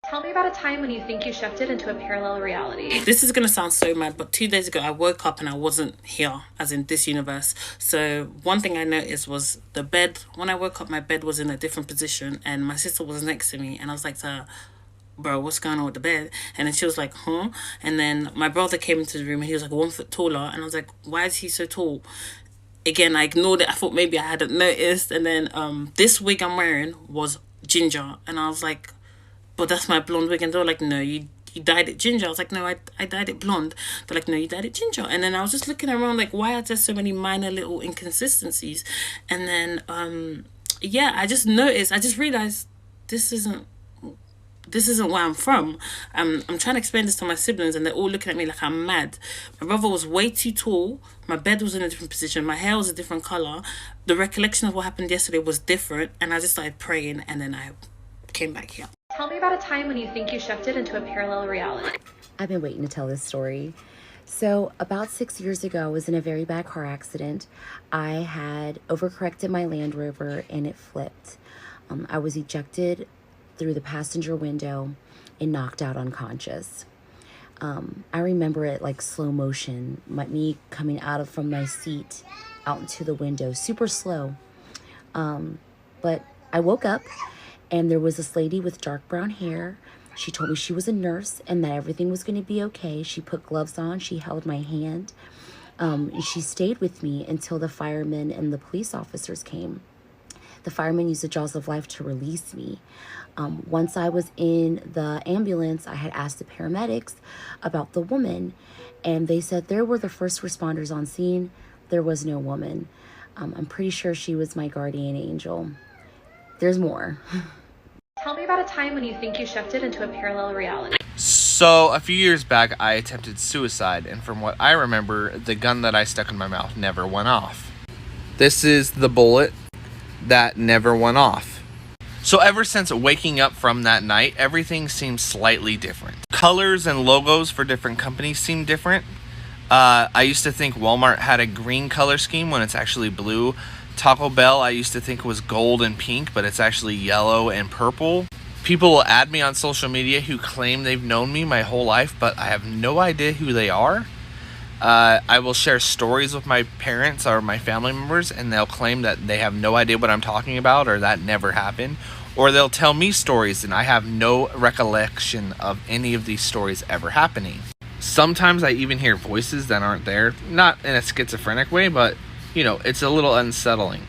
Tell me about a time when you think you shifted into a parallel reality. This is going to sound so mad, but 2 days ago I woke up and I wasn't here, as in this universe. So one thing I noticed was the bed. When I woke up, my bed was in a different position and my sister was next to me. And I was like to her, bro, what's going on with the bed? And then she was like, huh? And then my brother came into the room and he was like 1 foot taller. And I was like, why is he so tall? Again, I ignored it. I thought maybe I hadn't noticed. And then this wig I'm wearing was ginger. And I was like, but that's my blonde wig. And they were like, no, you dyed it ginger. I was like, no, I dyed it blonde. They're like, no, you dyed it ginger. And then I was just looking around like, why are there so many minor little inconsistencies? And then, yeah, I just noticed, I just realized this isn't where I'm from. I'm trying to explain this to my siblings and they're all looking at me like I'm mad. My brother was way too tall. My bed was in a different position. My hair was a different colour. The recollection of what happened yesterday was different. And I just started praying and then I came back here. Tell me about a time when you think you shifted into a parallel reality. I've been waiting to tell this story. So about 6 years ago, I was in a very bad car accident. I had overcorrected my Land Rover and it flipped. I was ejected through the passenger window and knocked out unconscious. I remember it like slow motion, me coming from my seat out into the window, super slow. But I woke up and there was this lady with dark brown hair. She told me she was a nurse and that everything was going to be okay. She put gloves on. She held my hand. And she stayed with me until the firemen and the police officers came. The firemen used the jaws of life to release me. Once I was in the ambulance, I had asked the paramedics about the woman, and they said there were the first responders on scene. There was no woman. I'm pretty sure she was my guardian angel. There's more. Tell me about a time when you think you shifted into a parallel reality. So, a few years back, I attempted suicide, and from what I remember, the gun that I stuck in my mouth never went off. This is the bullet that never went off. So ever since waking up from that night, everything seems slightly different. Colors and logos for different companies seem different. I used to think Walmart had a green color scheme when it's actually blue. Taco Bell, I used to think was gold and pink, but it's actually yellow and purple. People will add me on social media who claim they've known me my whole life, but I have no idea who they are. I will share stories with my parents or my family members, and they'll claim that they have no idea what I'm talking about or that never happened. Or they'll tell me stories, and I have no recollection of any of these stories ever happening. Sometimes I even hear voices that aren't there, not in a schizophrenic way, but it's a little unsettling.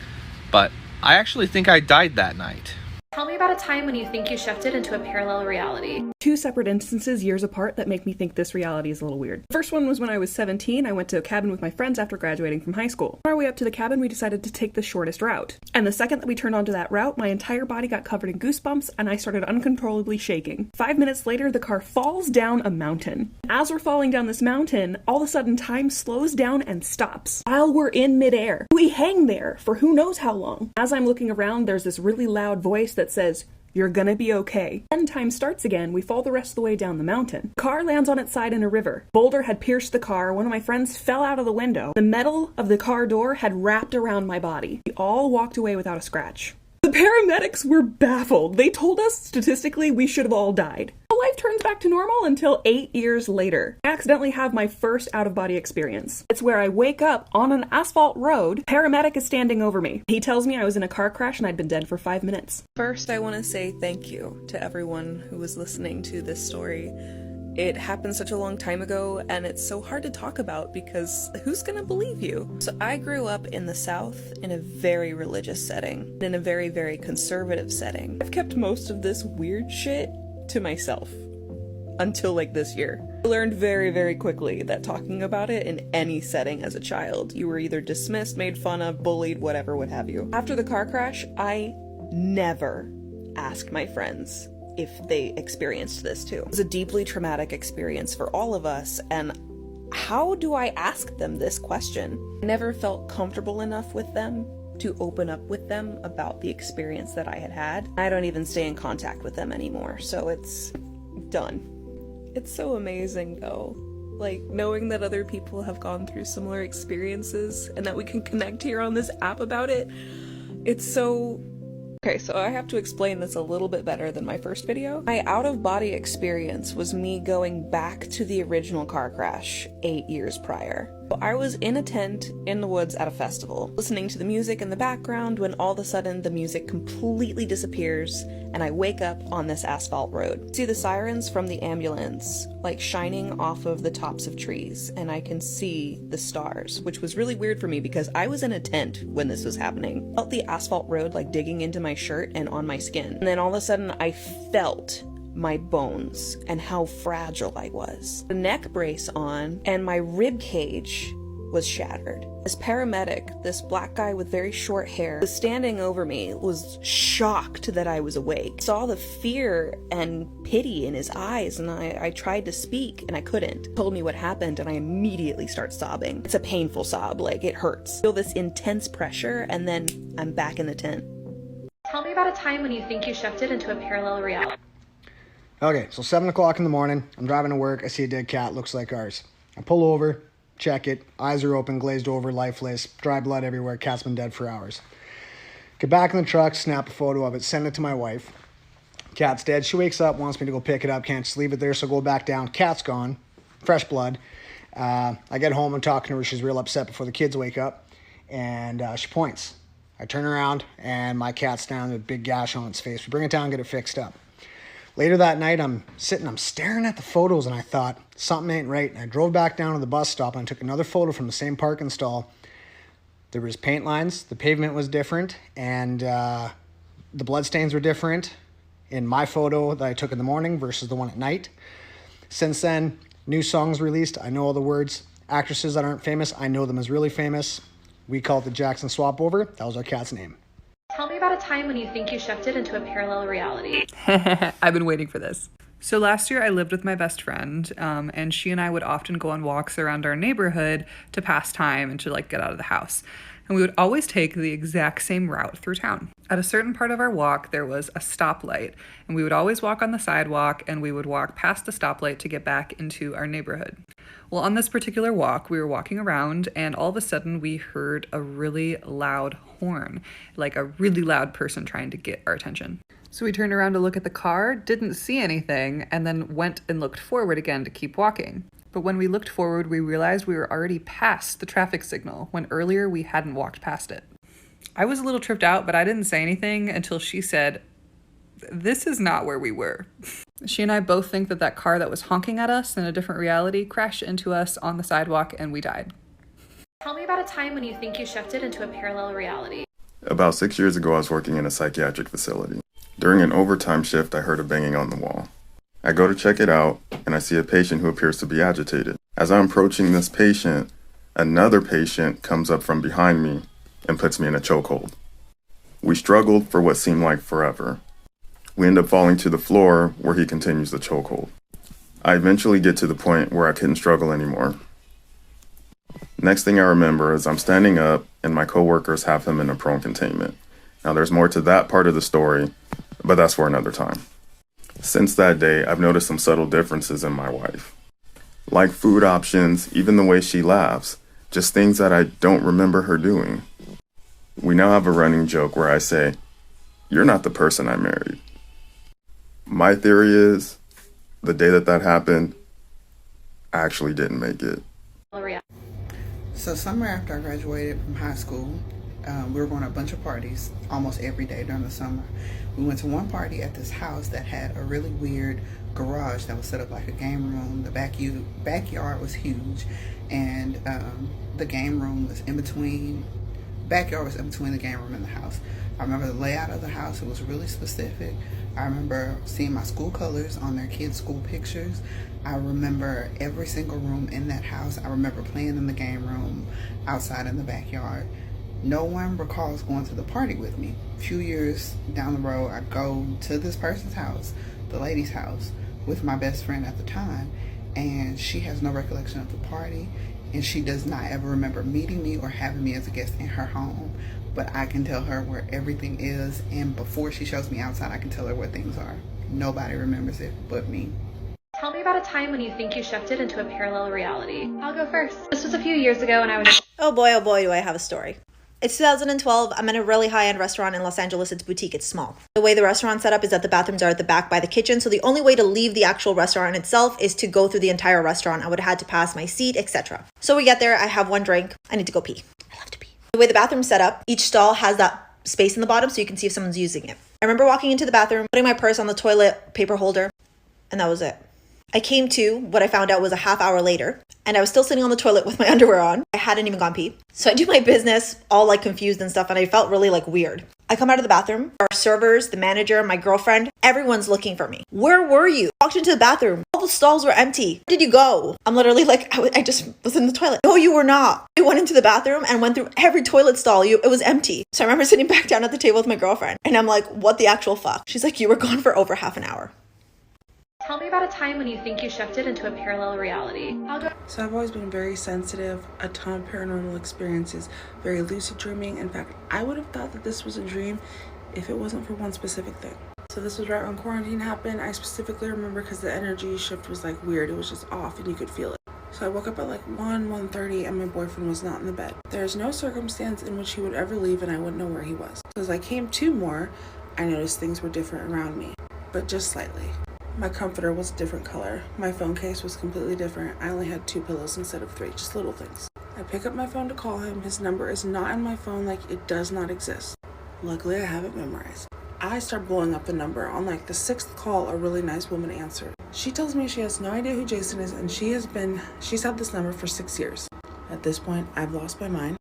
But I actually think I died that night. Tell me about a time when you think you shifted into a parallel reality. Two separate instances years apart that make me think this reality is a little weird. The first one was when I was 17. I went to a cabin with my friends after graduating from high school. On our way up to the cabin, we decided to take the shortest route. And the second that we turned onto that route, my entire body got covered in goosebumps and I started uncontrollably shaking. 5 minutes later, the car falls down a mountain. As we're falling down this mountain, all of a sudden time slows down and stops. While we're in midair, we hang there for who knows how long. As I'm looking around, there's this really loud voice that says, "You're gonna be okay." Then time starts again. We fall the rest of the way down the mountain. Car lands on its side in a river. Boulder had pierced the car. One of my friends fell out of the window. The metal of the car door had wrapped around my body. We all walked away without a scratch. The paramedics were baffled. They told us statistically we should have all died. Life turns back to normal until 8 years later. I accidentally have my first out-of-body experience. It's where I wake up on an asphalt road. Paramedic is standing over me. He tells me I was in a car crash and I'd been dead for 5 minutes. First, I want to say thank you to everyone who was listening to this story. It happened such a long time ago, and it's so hard to talk about because who's gonna believe you? So I grew up in the South in a very religious setting, in a very, very conservative setting. I've kept most of this weird shit to myself until this year. I learned very, very quickly that talking about it in any setting as a child, you were either dismissed, made fun of, bullied, whatever, what have you. After the car crash, I never asked my friends if they experienced this too. It was a deeply traumatic experience for all of us, and how do I ask them this question? I never felt comfortable enough with them to open up with them about the experience that I had had. I don't even stay in contact with them anymore, so it's done. It's so amazing though. Knowing that other people have gone through similar experiences and that we can connect here on this app about it, it's so Okay, so I have to explain this a little bit better than my first video. My out-of-body experience was me going back to the original car crash 8 years prior. So I was in a tent in the woods at a festival, listening to the music in the background when all of a sudden the music completely disappears and I wake up on this asphalt road. See the sirens from the ambulance like shining off of the tops of trees, and I can see the stars, which was really weird for me because I was in a tent when this was happening. I felt the asphalt road like digging into my shirt and on my skin. And then all of a sudden I felt my bones and how fragile I was. The neck brace on and my rib cage was shattered. This paramedic, this black guy with very short hair, was standing over me, was shocked that I was awake. Saw the fear and pity in his eyes, and I tried to speak and I couldn't. Told me what happened and I immediately start sobbing. It's a painful sob, like it hurts. Feel this intense pressure and then I'm back in the tent. Tell me about a time when you think you shifted into a parallel reality. Okay, so 7 o'clock in the morning, I'm driving to work, I see a dead cat, looks like ours. I pull over, check it, eyes are open, glazed over, lifeless, dry blood everywhere, cat's been dead for hours. Get back in the truck, snap a photo of it, send it to my wife. Cat's dead, she wakes up, wants me to go pick it up, can't just leave it there, so go back down, cat's gone, fresh blood. I get home, I'm talking to her, she's real upset before the kids wake up, and she points. I turn around, and my cat's down with a big gash on its face. We bring it down, get it fixed up. Later that night, I'm staring at the photos, and I thought, something ain't right. And I drove back down to the bus stop, and I took another photo from the same parking stall. There was paint lines, the pavement was different, and the bloodstains were different in my photo that I took in the morning versus the one at night. Since then, new songs released. I know all the words. Actresses that aren't famous, I know them as really famous. We call it the Jackson Swap Over. That was our cat's name. Tell me about a time when you think you shifted into a parallel reality. I've been waiting for this. So last year I lived with my best friend, and she and I would often go on walks around our neighborhood to pass time and to like get out of the house. And we would always take the exact same route through town. At a certain part of our walk, there was a stoplight, and we would always walk on the sidewalk and we would walk past the stoplight to get back into our neighborhood. Well, on this particular walk, we were walking around and all of a sudden we heard a really loud horn, like a really loud person trying to get our attention. So we turned around to look at the car, didn't see anything, and then went and looked forward again to keep walking. But when we looked forward, we realized we were already past the traffic signal when earlier we hadn't walked past it. I was a little tripped out, but I didn't say anything until she said, "This is not where we were." She and I both think that car that was honking at us in a different reality crashed into us on the sidewalk and we died. Tell me about a time when you think you shifted into a parallel reality. About 6 years ago, I was working in a psychiatric facility. During an overtime shift, I heard a banging on the wall. I go to check it out, and I see a patient who appears to be agitated. As I'm approaching this patient, another patient comes up from behind me and puts me in a chokehold. We struggled for what seemed like forever. We end up falling to the floor where he continues the chokehold. I eventually get to the point where I couldn't struggle anymore. Next thing I remember is I'm standing up and my coworkers have him in a prone containment. Now there's more to that part of the story, but that's for another time. Since that day, I've noticed some subtle differences in my wife. Like food options, even the way she laughs, just things that I don't remember her doing. We now have a running joke where I say, "You're not the person I married." My theory is, the day that happened, I actually didn't make it. So summer after I graduated from high school, we were going to a bunch of parties almost every day during the summer. We went to one party at this house that had a really weird garage that was set up like a game room. The backyard was huge, and the game room was in between. Backyard was in between the game room and the house. I remember the layout of the house. It was really specific. I remember seeing my school colors on their kids' school pictures. I remember every single room in that house. I remember playing in the game room, outside in the backyard. No one recalls going to the party with me. A few years down the road, I go to this person's house, the lady's house, with my best friend at the time, and she has no recollection of the party, and she does not ever remember meeting me or having me as a guest in her home. But I can tell her where everything is, and before she shows me outside, I can tell her where things are. Nobody remembers it but me. Tell me about a time when you think you shifted into a parallel reality. I'll go first. This was a few years ago and I was... Oh boy, do I have a story. It's 2012. I'm in a really high-end restaurant in Los Angeles. It's boutique. It's small. The way the restaurant's set up is that the bathrooms are at the back by the kitchen. So the only way to leave the actual restaurant itself is to go through the entire restaurant. I would have had to pass my seat, etc. So we get there. I have one drink. I need to go pee. I love to pee. The way the bathroom's set up, each stall has that space in the bottom so you can see if someone's using it. I remember walking into the bathroom, putting my purse on the toilet paper holder, and that was it. I came to what I found out was a half hour later, and I was still sitting on the toilet with my underwear on. I hadn't even gone pee. So I do my business, all like confused and stuff, and I felt really like weird. I come out of the bathroom. Our servers, the manager, my girlfriend, everyone's looking for me. Where were you? Walked into the bathroom. All the stalls were empty. Where did you go? I'm literally like, I just was in the toilet. No, you were not. I went into the bathroom and went through every toilet stall. It was empty. So I remember sitting back down at the table with my girlfriend, and I'm like, what the actual fuck? She's like, you were gone for over half an hour. Tell me about a time when you think you shifted into a parallel reality. So I've always been very sensitive, a ton of paranormal experiences, very lucid dreaming. In fact, I would have thought that this was a dream if it wasn't for one specific thing. So this was right when quarantine happened. I specifically remember because the energy shift was like weird. It was just off and you could feel it. So I woke up at like 1:30 and my boyfriend was not in the bed. There's no circumstance in which he would ever leave and I wouldn't know where he was. So as I came to more, I noticed things were different around me, but just slightly. My comforter was a different color. My phone case was completely different. I only had 2 pillows instead of 3, just little things. I pick up my phone to call him. His number is not in my phone, like it does not exist. Luckily, I have it memorized. I start blowing up the number. On like the 6th call, a really nice woman answered. She tells me she has no idea who Jason is and she's had this number for 6 years. At this point, I've lost my mind.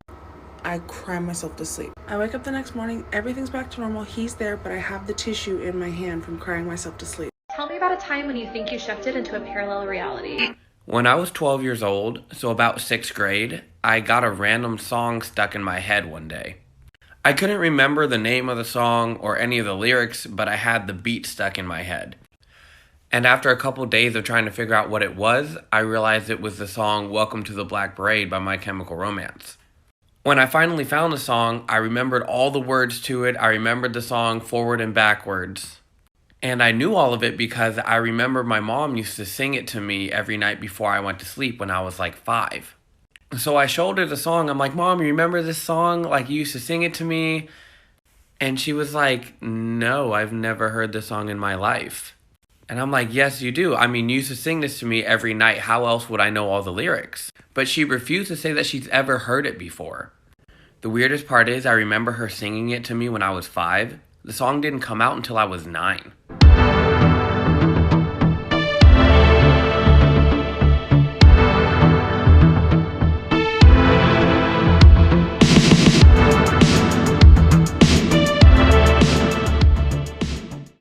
I cry myself to sleep. I wake up the next morning, everything's back to normal. He's there, but I have the tissue in my hand from crying myself to sleep. Tell me about a time when you think you shifted into a parallel reality. When I was 12 years old, so about 6th grade, I got a random song stuck in my head one day. I couldn't remember the name of the song or any of the lyrics, but I had the beat stuck in my head. And after a couple days of trying to figure out what it was, I realized it was the song Welcome to the Black Parade by My Chemical Romance. When I finally found the song, I remembered all the words to it. I remembered the song forward and backwards. And I knew all of it because I remember my mom used to sing it to me every night before I went to sleep when I was like 5. So I showed her the song. I'm like, Mom, you remember this song? Like, you used to sing it to me? And she was like, no, I've never heard this song in my life. And I'm like, yes, you do. I mean, you used to sing this to me every night. How else would I know all the lyrics? But she refused to say that she's ever heard it before. The weirdest part is I remember her singing it to me when I was 5. The song didn't come out until I was 9.